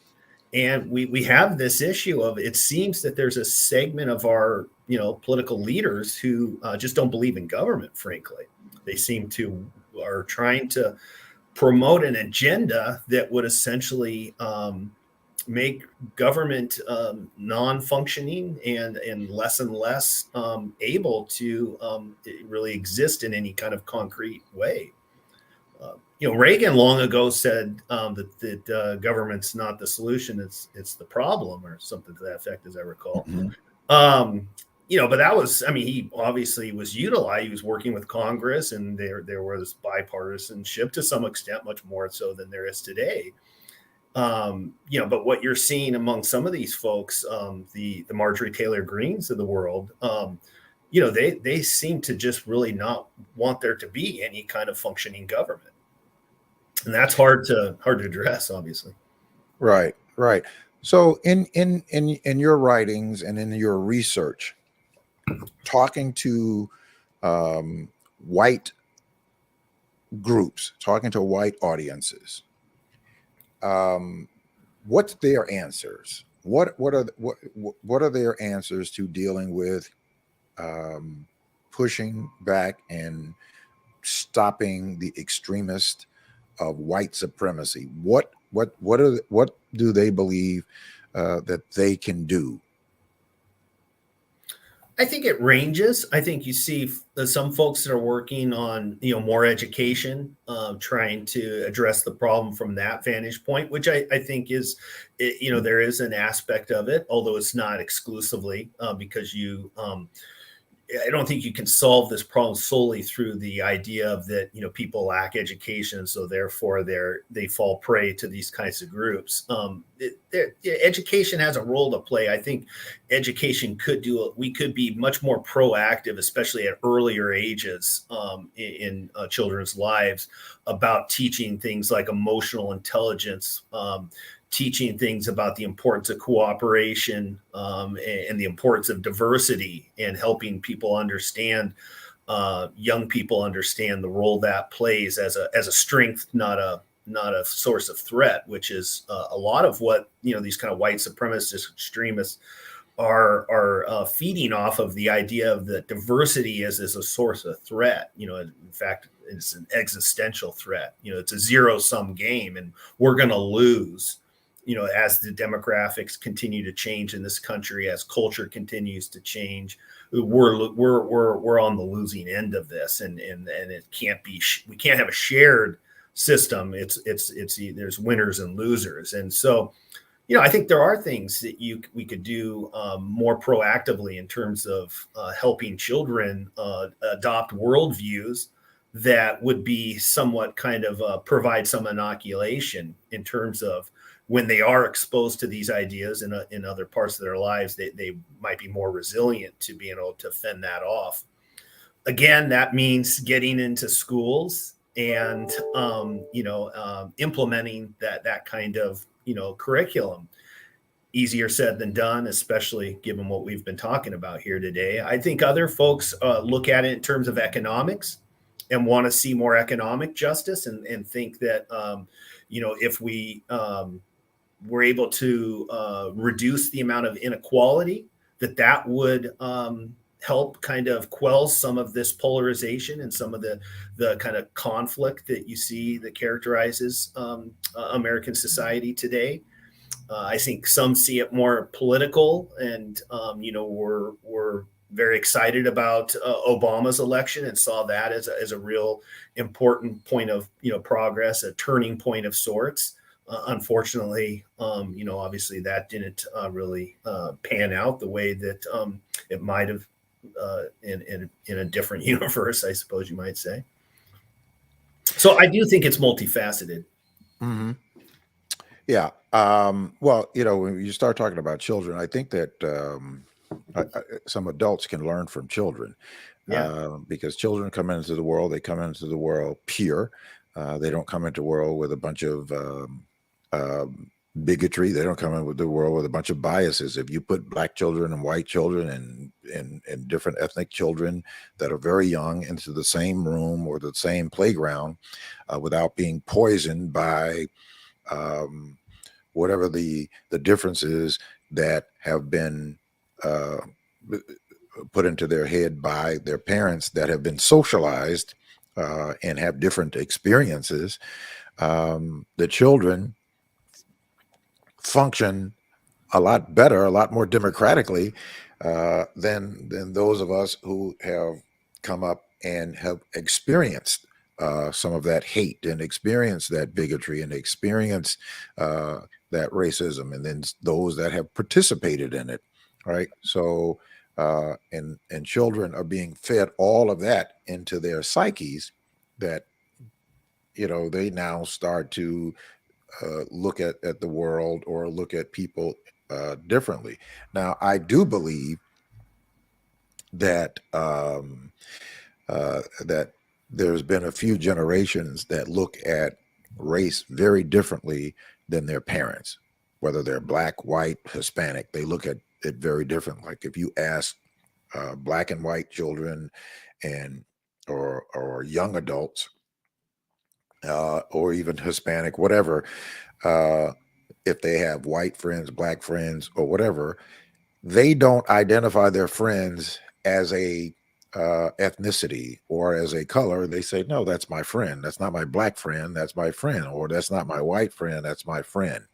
And we have this issue of, it seems that there's a segment of our, political leaders who just don't believe in government, frankly. They seem to are trying to promote an agenda that would essentially make government non-functioning and less able to really exist in any kind of concrete way. Reagan long ago said that government's not the solution; it's the problem, or something to that effect, as I recall. Mhm. But that was, I mean, he obviously was utilized. He was working with Congress, and there was bipartisanship to some extent, much more so than there is today. But what you're seeing among some of these folks, the Marjorie Taylor Greens of the world, they seem to just really not want there to be any kind of functioning government, and that's hard to address, obviously. Right, right. So in your writings and in your research, talking to white groups, talking to white audiences, um, what's their answers? What are their answers to dealing with pushing back and stopping the extremist of white supremacy? What do they believe that they can do? I think it ranges. I think you see some folks that are working on more education, trying to address the problem from that vantage point, which I think is, there is an aspect of it, although it's not exclusively, because I don't think you can solve this problem solely through the idea of that, people lack education, so therefore they fall prey to these kinds of groups. Education has a role to play. I think education we could be much more proactive, especially at earlier ages, in children's lives, about teaching things like emotional intelligence, teaching things about the importance of cooperation, and the importance of diversity, and helping people understand, young people understand the role that plays as a strength, not a source of threat, which is a lot of what these kind of white supremacist extremists are feeding off of, the idea of that diversity is a source of threat. In fact, it's an existential threat. It's a zero-sum game, and we're going to lose, as the demographics continue to change in this country, as culture continues to change. We're on the losing end of this, and it can't be. We can't have a shared system. It's there's winners and losers, and so I think there are things that we could do more proactively in terms of helping children adopt worldviews that would be somewhat kind of provide some inoculation in terms of when they are exposed to these ideas in other parts of their lives, they might be more resilient to being able to fend that off. Again, that means getting into schools and implementing that kind of curriculum. Easier said than done, especially given what we've been talking about here today. I think other folks look at it in terms of economics and want to see more economic justice, and think that if we're able to reduce the amount of inequality, that would help kind of quell some of this polarization and some of the kind of conflict that you see that characterizes American society today. I think some see it more political, and we're very excited about Obama's election, and saw that as a real important point of progress, a turning point of sorts. Unfortunately, obviously that didn't really pan out the way that it might have in a different universe, I suppose you might say. So I do think it's multifaceted. Mm-hmm. Yeah. Well, when you start talking about children, I think that some adults can learn from children, Yeah. because children come into the world, they come into the world pure. They don't come into the world with a bunch of bigotry. They don't come into the world with a bunch of biases. If you put black children and white children and different ethnic children that are very young into the same room or the same playground, without being poisoned by whatever the differences that have been put into their head by their parents that have been socialized and have different experiences, the children function a lot better, a lot more democratically than those of us who have come up and have experienced some of that hate and experience that bigotry and experience that racism, and then those that have participated in it, right? So, and children are being fed all of that into their psyches that, they now start to look at the world or look at people differently. Now, I do believe that that there's been a few generations that look at race very differently than their parents, whether they're black, white, Hispanic. They look at it very different. Like if you ask black and white children and or young adults or even Hispanic, whatever, uh, if they have white friends, black friends, or whatever, they don't identify their friends as a ethnicity or as a color. They say, no, that's my friend. That's not my black friend. That's my friend. Or that's not my white friend. That's my friend.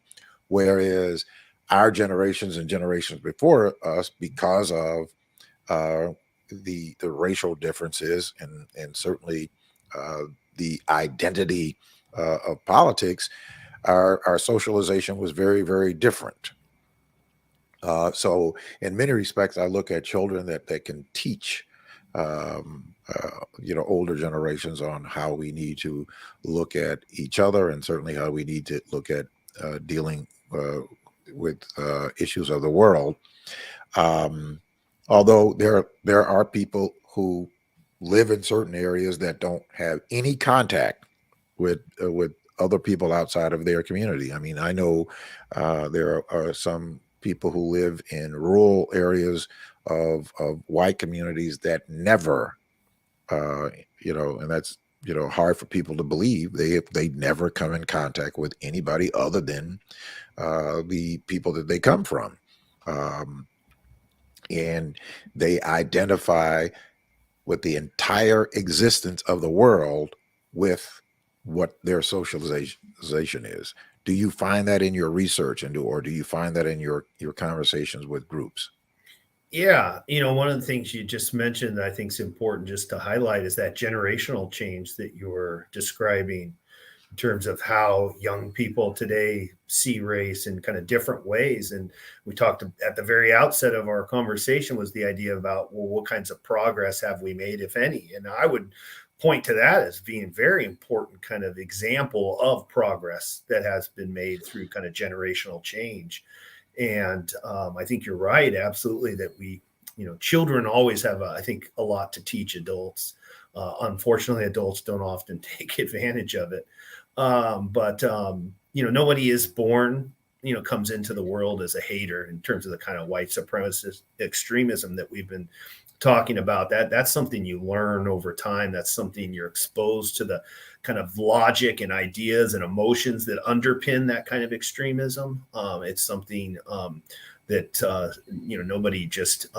Whereas our generations and generations before us, because of the racial differences and certainly uh, the identity of politics, our socialization was very, very different. So in many respects, I look at children that can teach, older generations on how we need to look at each other, and certainly how we need to look at dealing with issues of the world. Um, Although there are people who live in certain areas that don't have any contact with other people outside of their community. I mean, I know there are some people who live in rural areas of white communities that never, uh, and that's hard for people to believe. They never come in contact with anybody other than the people that they come from. Um, and they identify with the entire existence of the world with what their socialization is. Do you find that in your research, or do you find that in your conversations with groups? Yeah, one of the things you just mentioned that I think is important just to highlight is that generational change that you're describing in terms of how young people today see race in kind of different ways. And we talked at the very outset of our conversation was the idea about, well, what kinds of progress have we made, if any? And I would point to that as being a very important kind of example of progress that has been made through kind of generational change. And I think you're right, absolutely, that children always have, I think, a lot to teach adults. Unfortunately, adults don't often take advantage of it. But nobody is born, comes into the world as a hater in terms of the kind of white supremacist extremism that we've been talking about. That's something you learn over time. That's something you're exposed to, the kind of logic and ideas and emotions that underpin that kind of extremism. It's something that nobody just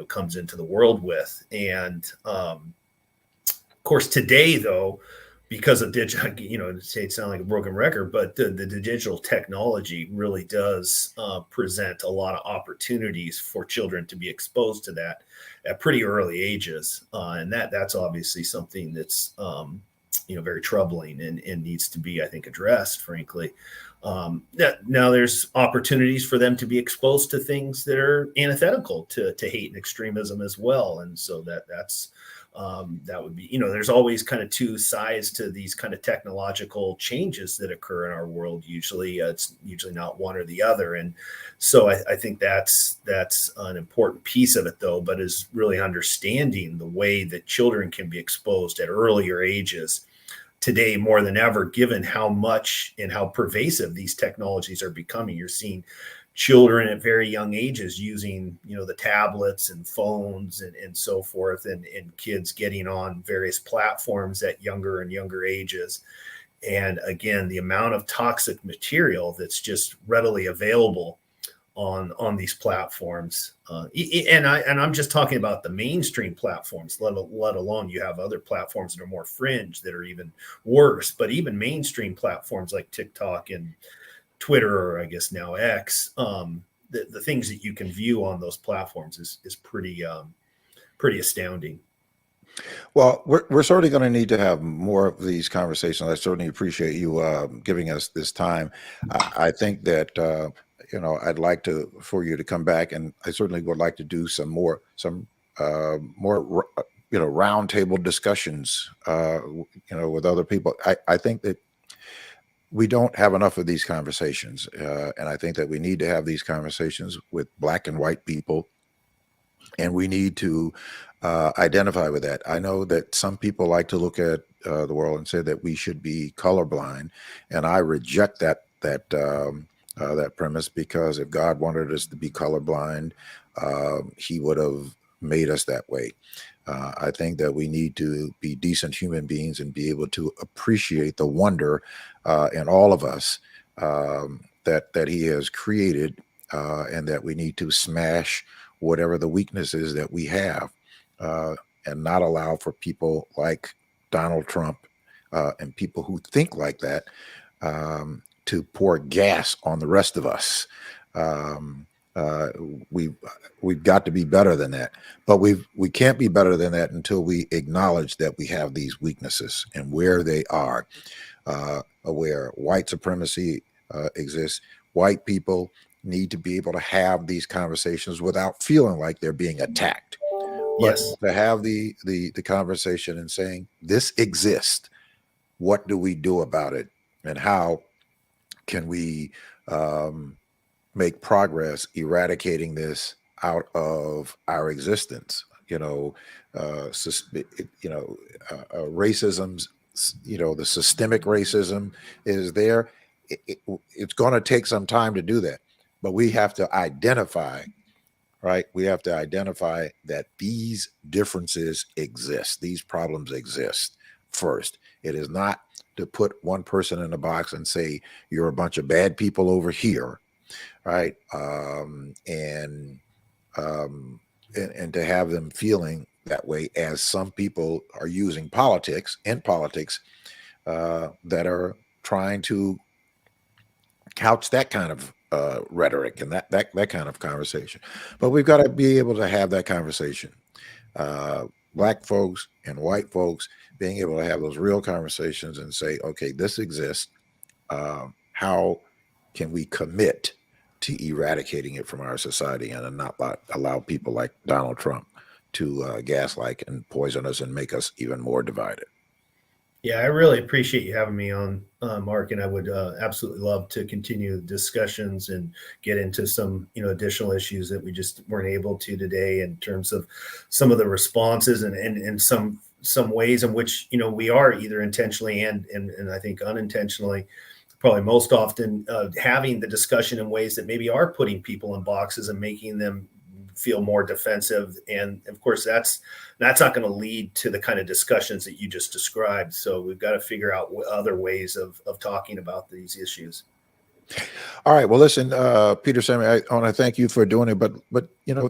comes into the world with. And of course, today, though, because of digital, say it sounds like a broken record, but the digital technology really does present a lot of opportunities for children to be exposed to that at pretty early ages, and that's obviously something that's very troubling and needs to be, I think, addressed. Frankly, now there's opportunities for them to be exposed to things that are antithetical to hate and extremism as well, and so that's that would be, there's always kind of two sides to these kind of technological changes that occur in our world. Usually it's usually not one or the other. And so I think that's an important piece of it, though, but is really understanding the way that children can be exposed at earlier ages today more than ever, given how much and how pervasive these technologies are becoming. You're seeing children at very young ages using, the tablets and phones and so forth, and kids getting on various platforms at younger and younger ages. And again, the amount of toxic material that's just readily available on these platforms, and I'm just talking about the mainstream platforms, let alone you have other platforms that are more fringe that are even worse. But even mainstream platforms like TikTok and Twitter, or I guess now X, the things that you can view on those platforms is pretty astounding. Well, we're certainly going to need to have more of these conversations. I certainly appreciate you giving us this time. I think that I'd like to for you to come back, and I certainly would like to do some more roundtable discussions with other people. I think that we don't have enough of these conversations, and I think that we need to have these conversations with Black and white people, and we need to identify with that. I know that some people like to look at the world and say that we should be colorblind, and I reject that premise, because if God wanted us to be colorblind, He would have made us that way. I think that we need to be decent human beings and be able to appreciate the wonder in all of us, that He has created, and that we need to smash whatever the weaknesses that we have, uh, and not allow for people like Donald Trump and people who think like that to pour gas on the rest of us. Um, uh, we've we've got to be better than that, but we can't be better than that until we acknowledge that we have these weaknesses and where they are. Where white supremacy exists, white people need to be able to have these conversations without feeling like they're being attacked, but Yes. to have the conversation and saying this exists. What do we do about it, and how can we um, make progress eradicating this out of our existence? Racism's, the systemic racism is there. It's going to take some time to do that, but we have to identify, right? We have to identify that these differences exist, these problems exist first. It is not to put one person in a box and say, you're a bunch of bad people over here, right? Um, and to have them feeling that way, as some people are using politics that are trying to couch that kind of rhetoric and that kind of conversation. But we've got to be able to have that conversation. Uh, Black folks and white folks being able to have those real conversations and say, okay, this exists. How can we commit to eradicating it from our society, and not allow people like Donald Trump to gaslight and poison us and make us even more divided? Yeah, I really appreciate you having me on, Mark, and I would absolutely love to continue the discussions and get into some, additional issues that we just weren't able to today, in terms of some of the responses, and some ways in which we are either intentionally and I think unintentionally, probably most often, having the discussion in ways that maybe are putting people in boxes and making them feel more defensive. And of course, that's not going to lead to the kind of discussions that you just described. So we've got to figure out other ways of talking about these issues. All right. Well, listen, Peter, Simi, I want to thank you for doing it, but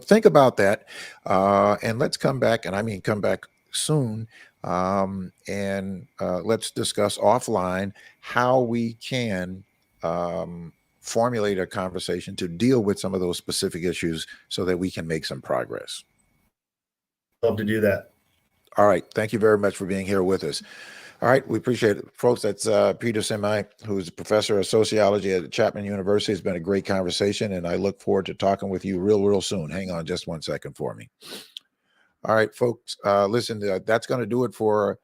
think about that, and let's come back, and I mean come back soon, and let's discuss offline how we can formulate a conversation to deal with some of those specific issues so that we can make some progress. Love to do that. All right. Thank you very much for being here with us. All right, we appreciate it, folks. That's Peter Simi, who's a professor of sociology at Chapman University. It's been a great conversation, and I look forward to talking with you real soon. Hang on just 1 second for me. All right, folks. Listen, that's going to do it for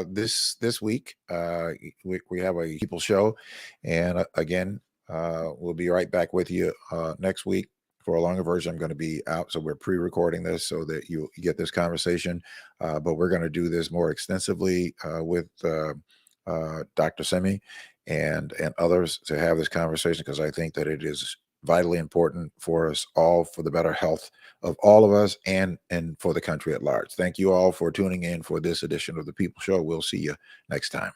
this week. We have a people show, and again, we'll be right back with you next week for a longer version. I'm going to be out, so we're pre-recording this so that you get this conversation. But we're going to do this more extensively with Dr. Simi and others to have this conversation, because I think that it is vitally important for us all, for the better health of all of us, and for the country at large. Thank you all for tuning in for this edition of the People Show. We'll see you next time.